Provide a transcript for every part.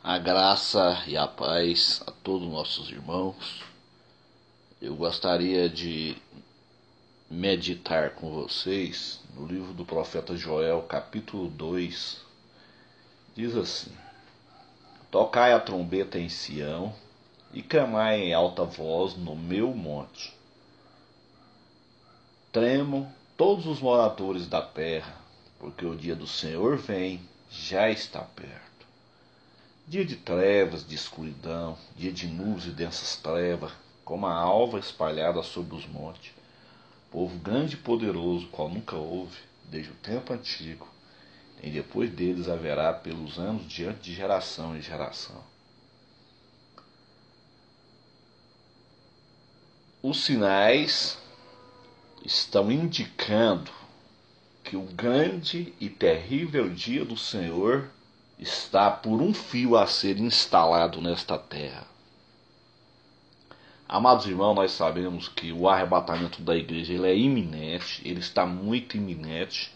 A graça e a paz a todos nossos irmãos. Eu gostaria de meditar com vocês no livro do profeta Joel, capítulo 2. Diz assim: Tocai a trombeta em Sião e clamai em alta voz no meu monte. Tremam todos os moradores da terra, porque o dia do Senhor vem, já está perto. Dia de trevas, de escuridão, dia de nuvens e densas trevas, como a alva espalhada sobre os montes. Povo grande e poderoso, qual nunca houve, desde o tempo antigo, e depois deles haverá pelos anos diante de geração em geração. Os sinais estão indicando que o grande e terrível dia do Senhor está por um fio a ser instalado nesta terra. Amados irmãos, nós sabemos que o arrebatamento da igreja ele é iminente, ele está muito iminente,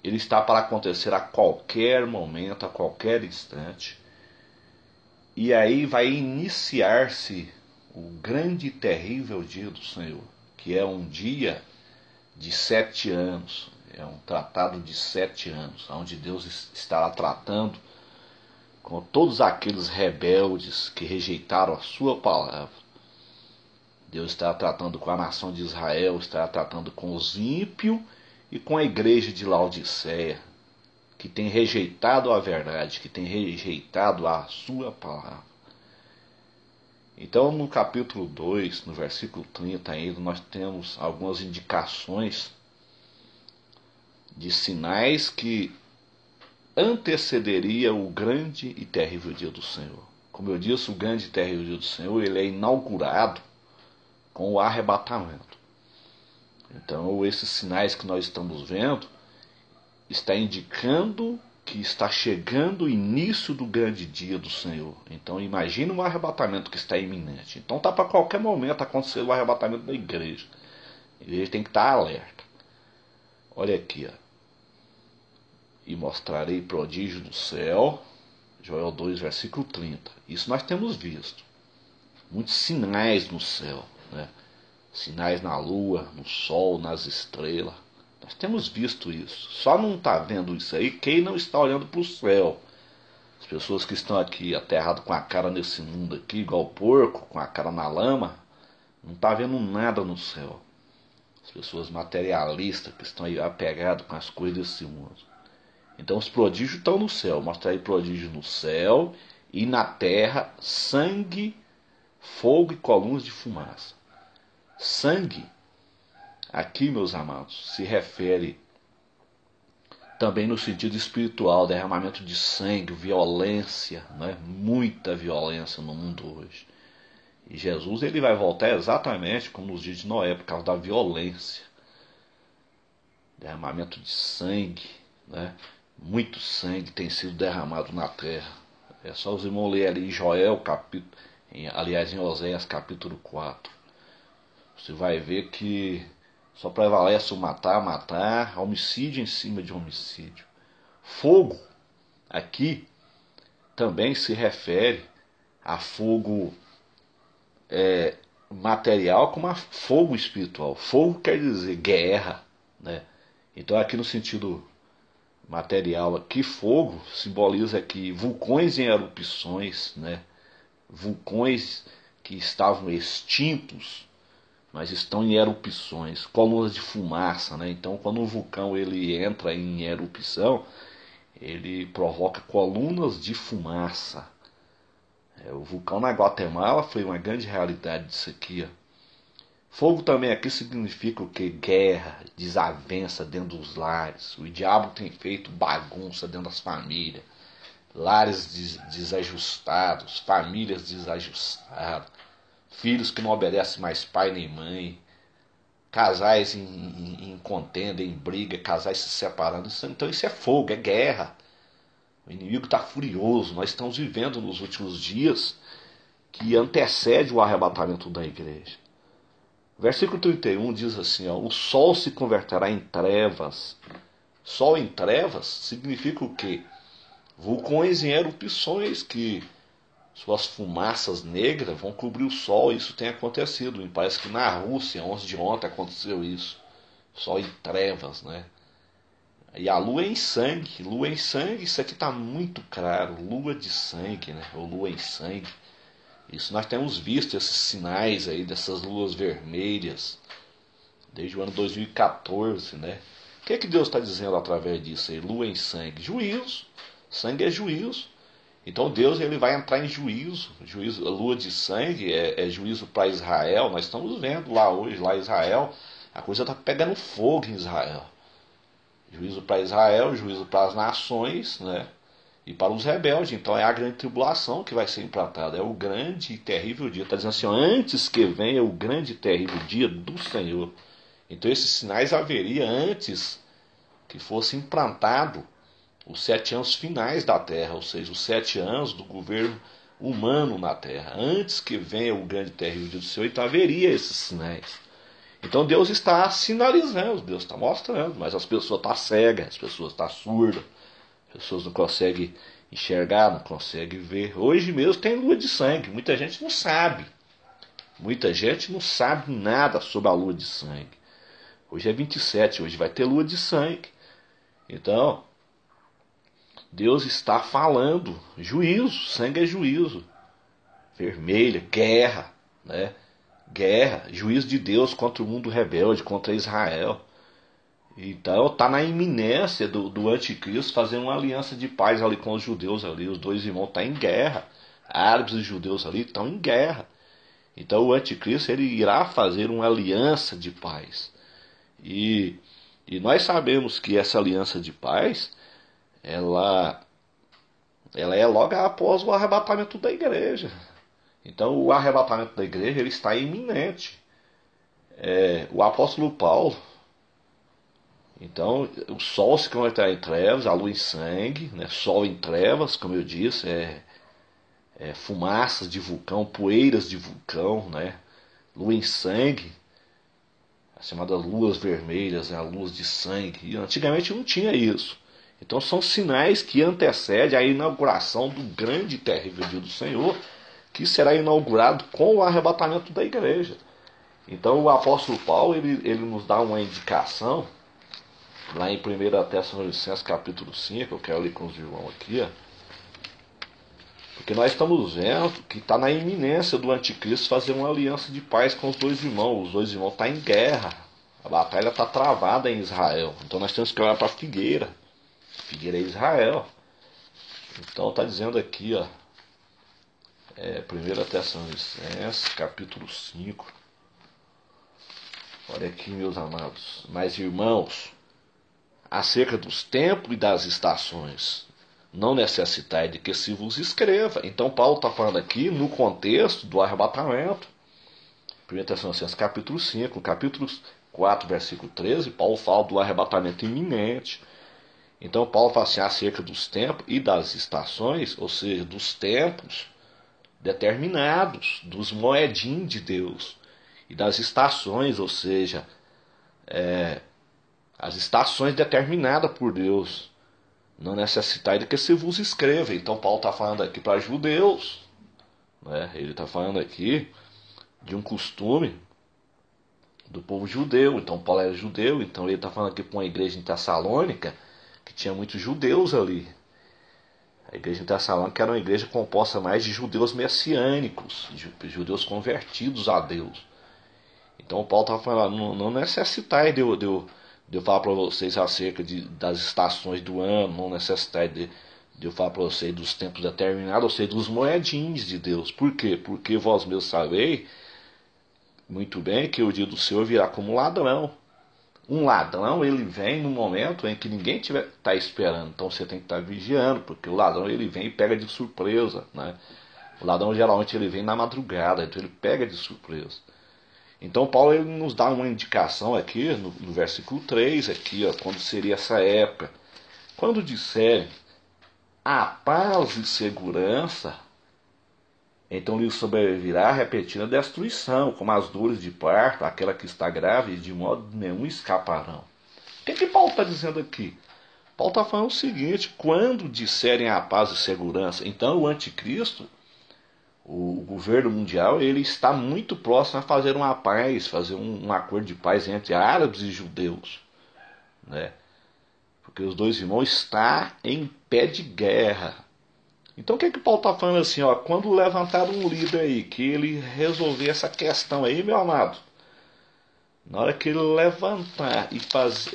ele está para acontecer a qualquer momento, a qualquer instante. E aí vai iniciar-se o grande e terrível dia do Senhor, que é um dia de 7 anos, é um tratado de 7 anos, onde Deus estará tratando com todos aqueles rebeldes que rejeitaram a sua palavra. Deus está tratando com a nação de Israel, está tratando com os ímpios e com a igreja de Laodiceia, que tem rejeitado a verdade, que tem rejeitado a sua palavra. Então, no capítulo 2, no versículo 30 ainda, nós temos algumas indicações de sinais que antecederia o grande e terrível dia do Senhor. Como eu disse, o grande e terrível dia do Senhor ele é inaugurado com o arrebatamento. Então, esses sinais que nós estamos vendo está indicando que está chegando o início do grande dia do Senhor. Então, imagine um arrebatamento que está iminente. Então, está para qualquer momento acontecer o arrebatamento da igreja. A igreja tem que estar alerta. Olha aqui, ó. E mostrarei prodígio no céu. Joel 2, versículo 30. Isso nós temos visto. Muitos sinais no céu, né? Sinais na lua, no sol, nas estrelas. Nós temos visto isso. Só não está vendo isso aí quem não está olhando para o céu. As pessoas que estão aqui aterradas com a cara nesse mundo aqui, igual porco, com a cara na lama, não está vendo nada no céu. As pessoas materialistas que estão aí apegadas com as coisas desse mundo. Então os prodígios estão no céu. Mostra aí prodígio no céu e na terra, sangue, fogo e colunas de fumaça. Sangue, aqui, meus amados, se refere também no sentido espiritual, derramamento de sangue, violência, né? Muita violência no mundo hoje. E Jesus ele vai voltar exatamente como nos dias de Noé, por causa da violência. Derramamento de sangue, né? Muito sangue tem sido derramado na terra. É só os irmãos lerem ali em Joel, em Oséias capítulo 4. Você vai ver que só prevalece o matar, homicídio em cima de homicídio. Fogo, aqui, também se refere a fogo material como a fogo espiritual. Fogo quer dizer guerra, né? Então aqui no sentido material, aqui fogo simboliza aqui vulcões em erupções, né? Vulcões que estavam extintos, mas estão em erupções, colunas de fumaça, né? Então, quando um vulcão ele entra em erupção, ele provoca colunas de fumaça. O vulcão na Guatemala foi uma grande realidade disso aqui. Ó. Fogo também aqui significa o que? Guerra, desavença dentro dos lares. O diabo tem feito bagunça dentro das famílias. Lares desajustados, famílias desajustadas. Filhos que não obedecem mais pai nem mãe, casais em contenda, em briga, casais se separando. Então isso é fogo, é guerra. O inimigo está furioso. Nós estamos vivendo nos últimos dias que antecede o arrebatamento da igreja. Versículo 31 diz assim, ó, o sol se converterá em trevas. Sol em trevas significa o quê? Vulcões em erupções que suas fumaças negras vão cobrir o Sol. Isso tem acontecido. Me parece que na Rússia, antes de ontem, aconteceu isso. Sol em trevas, né? E a lua em sangue. Lua em sangue, isso aqui está muito claro. Lua de sangue, né? Ou lua em sangue. Isso nós temos visto esses sinais aí dessas luas vermelhas desde o ano 2014, né? O que é que Deus está dizendo através disso aí? Lua em sangue. Juízo. Sangue é juízo. Então Deus ele vai entrar em juízo. A lua de sangue é juízo para Israel. Nós estamos vendo lá hoje, lá em Israel, a coisa está pegando fogo em Israel. Juízo para Israel, juízo para as nações, né? E para os rebeldes. Então é a grande tribulação que vai ser implantada. É o grande e terrível dia. Está dizendo assim, ó, antes que venha o grande e terrível dia do Senhor. Então esses sinais haveria antes que fosse implantado os 7 anos finais da Terra, ou seja, os 7 anos do governo humano na Terra. Antes que venha o grande e terrível dia do Senhor, então haveria esses sinais. Então Deus está sinalizando, Deus está mostrando, mas as pessoas estão cegas, as pessoas estão surdas, as pessoas não conseguem enxergar, não conseguem ver. Hoje mesmo tem lua de sangue, muita gente não sabe. Muita gente não sabe nada sobre a lua de sangue. Hoje é 27, hoje vai ter lua de sangue. Então, Deus está falando, juízo, sangue é juízo. Vermelha, guerra, né? Guerra, juízo de Deus contra o mundo rebelde, contra Israel. Então está na iminência do anticristo fazer uma aliança de paz ali com os judeus ali. Os dois irmãos estão em guerra. Árabes e judeus ali estão em guerra. Então o anticristo ele irá fazer uma aliança de paz. E nós sabemos que essa aliança de paz, ela é logo após o arrebatamento da igreja. Então o arrebatamento da igreja ele está iminente. O apóstolo Paulo, então o sol se converterá em trevas, a lua em sangue, né? Sol em trevas, como eu disse, fumaças de vulcão, poeiras de vulcão, né? Lua em sangue, as chamadas luas vermelhas, né? Luas de sangue. E antigamente não tinha isso. Então são sinais que antecedem a inauguração do grande e terrível dia do Senhor, que será inaugurado com o arrebatamento da igreja. Então o apóstolo Paulo ele nos dá uma indicação lá em 1 Tessalonicenses capítulo 5, eu quero ler com os irmãos aqui, ó, porque nós estamos vendo que está na iminência do anticristo fazer uma aliança de paz com os dois irmãos. Os dois irmãos estão em guerra, a batalha está travada em Israel. Então nós temos que olhar para a figueira. Figueira é Israel. Então está dizendo aqui, ó, 1 Tessalonicenses capítulo 5. Olha aqui, meus amados. Mas irmãos, acerca dos tempos e das estações, não necessitai de que se vos escreva. Então Paulo está falando aqui no contexto do arrebatamento. 1 Tessalonicenses capítulo 5, capítulo 4, versículo 13, Paulo fala do arrebatamento iminente. Então Paulo fala assim, acerca dos tempos e das estações, ou seja, dos tempos determinados, dos moedim de Deus, e das estações, ou seja, as estações determinadas por Deus. Não necessitai de que se vos escreva. Então Paulo está falando aqui para judeus, né? Ele está falando aqui de um costume do povo judeu. Então Paulo era judeu, então ele está falando aqui para uma igreja em Tessalônica que tinha muitos judeus ali. A igreja em Tessalônica era uma igreja composta mais de judeus messiânicos, judeus convertidos a Deus. Então Paulo estava falando, não necessitai de eu falar para vocês acerca das estações do ano, não necessitai de eu falar para vocês dos tempos determinados, ou seja, dos moedins de Deus. Por quê? Porque vós mesmos sabeis muito bem que o dia do Senhor virá como um ladrão. Um ladrão, ele vem no momento em que ninguém está esperando. Então você tem que estar vigiando, porque o ladrão ele vem e pega de surpresa, né? O ladrão geralmente ele vem na madrugada, então ele pega de surpresa. Então Paulo ele nos dá uma indicação aqui no versículo 3, aqui, ó, quando seria essa época. Quando disserem a paz e segurança, então lhe sobrevirá repentina destruição, como as dores de parto, aquela que está grávida, e de modo nenhum escaparão. O que Paulo está dizendo aqui? Paulo está falando o seguinte: quando disserem a paz e segurança, então o anticristo, o governo mundial, ele está muito próximo a fazer uma paz, fazer um acordo de paz entre árabes e judeus, né? Porque os dois irmãos estão em pé de guerra. Então o que Paulo está falando assim, ó? Quando levantar um líder aí, que ele resolver essa questão aí, meu amado, na hora que ele levantar e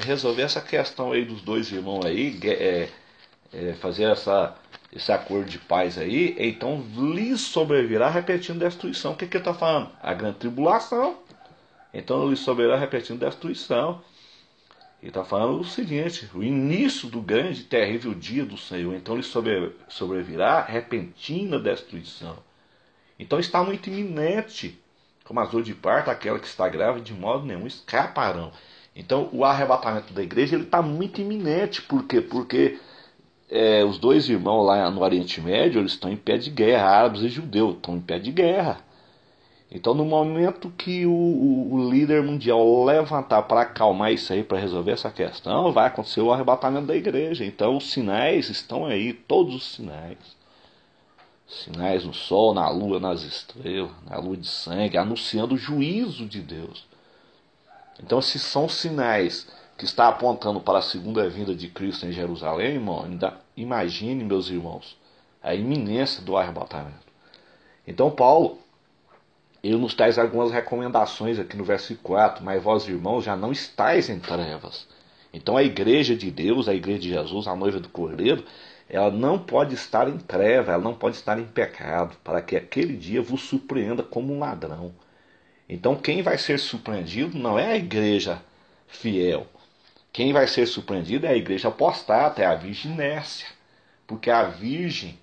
resolver essa questão aí dos dois irmãos aí, fazer esse acordo de paz aí, então lhes sobrevirá repetindo destruição. O que ele está falando? A grande tribulação. Então lhes sobrevirá repetindo destruição. Ele está falando o seguinte: o início do grande e terrível dia do Senhor. Então lhe sobrevirá repentina destruição. Então está muito iminente. Como as dores de parto, aquela que está grávida, de modo nenhum escaparão. Então o arrebatamento da igreja está muito iminente. Por quê? Porque os dois irmãos lá no Oriente Médio, eles estão em pé de guerra. Árabes e judeus estão em pé de guerra. Então no momento que o líder mundial levantar para acalmar isso aí, para resolver essa questão, vai acontecer o arrebatamento da igreja. Então os sinais estão aí, todos os sinais. Sinais no sol, na lua, nas estrelas, na lua de sangue, anunciando o juízo de Deus. Então, se são sinais que está apontando para a segunda vinda de Cristo em Jerusalém, irmão, imagine, meus irmãos, a iminência do arrebatamento. Então, Paulo, ele nos traz algumas recomendações aqui no versículo 4, mas vós, irmãos, já não estáis em trevas. Então, a igreja de Deus, a igreja de Jesus, a noiva do Cordeiro, ela não pode estar em treva, ela não pode estar em pecado, para que aquele dia vos surpreenda como um ladrão. Então quem vai ser surpreendido não é a igreja fiel. Quem vai ser surpreendido é a igreja apostata, é a virgem Inércia. Porque a virgem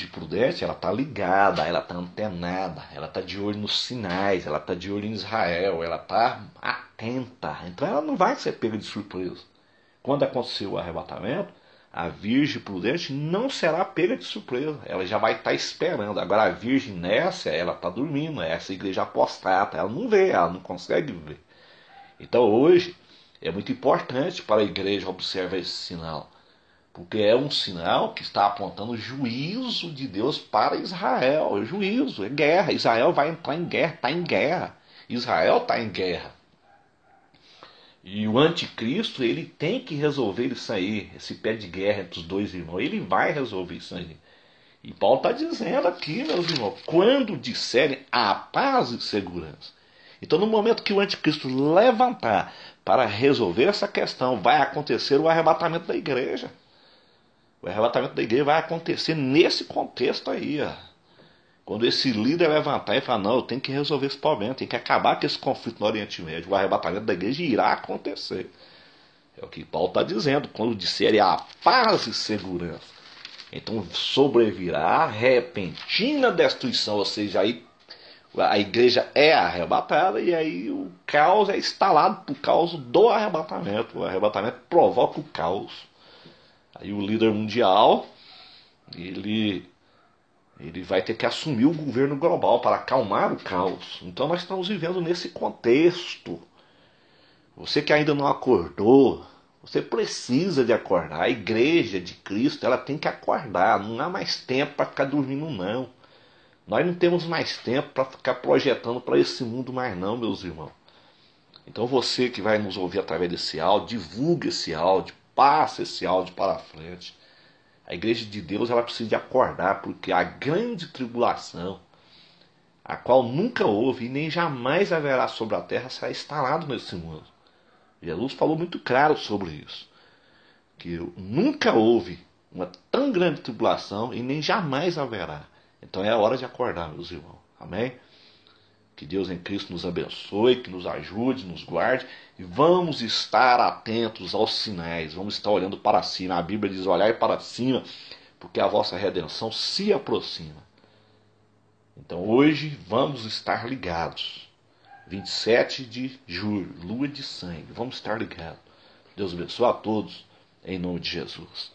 prudente, ela está ligada, ela está antenada, ela está de olho nos sinais, ela está de olho em Israel, ela está atenta. Então ela não vai ser pega de surpresa. Quando acontecer o arrebatamento, a virgem prudente não será pega de surpresa. Ela já vai estar esperando. Agora a virgem Inércia, ela está dormindo. Essa igreja apostata, ela não vê, ela não consegue ver. Então hoje é muito importante para a igreja observar esse sinal. Porque é um sinal que está apontando o juízo de Deus para Israel. É juízo, é guerra. Israel vai entrar em guerra, está em guerra. Israel está em guerra. E o anticristo, ele tem que resolver isso aí, esse pé de guerra entre os dois irmãos. Ele vai resolver isso aí. E Paulo está dizendo aqui, meus irmãos, quando disserem a paz e segurança. Então, no momento que o anticristo levantar para resolver essa questão, vai acontecer o arrebatamento da igreja. O arrebatamento da igreja vai acontecer nesse contexto aí, ó. Quando esse líder levantar e falar, não, eu tenho que resolver esse problema, tem que acabar com esse conflito no Oriente Médio, o arrebatamento da igreja irá acontecer. É o que Paulo está dizendo, quando disserem a paz e segurança. Então sobrevirá repentina destruição, ou seja, aí a igreja é arrebatada e aí o caos é instalado por causa do arrebatamento. O arrebatamento provoca o caos. Aí o líder mundial, ele vai ter que assumir o governo global para acalmar o caos. Então nós estamos vivendo nesse contexto. Você que ainda não acordou, você precisa de acordar. A igreja de Cristo, ela tem que acordar. Não há mais tempo para ficar dormindo, não. Nós não temos mais tempo para ficar projetando para esse mundo mais não, meus irmãos. Então você que vai nos ouvir através desse áudio, divulgue esse áudio, passe esse áudio para frente. A igreja de Deus, ela precisa de acordar, porque a grande tribulação, a qual nunca houve e nem jamais haverá sobre a terra, será instalada nesse mundo. Jesus falou muito claro sobre isso, que nunca houve uma tão grande tribulação e nem jamais haverá. Então é a hora de acordar, meus irmãos. Amém? Que Deus em Cristo nos abençoe, que nos ajude, nos guarde. E vamos estar atentos aos sinais. Vamos estar olhando para cima. A Bíblia diz, olhai para cima, porque a vossa redenção se aproxima. Então hoje vamos estar ligados. 27 de julho, lua de sangue. Vamos estar ligados. Deus abençoe a todos, em nome de Jesus.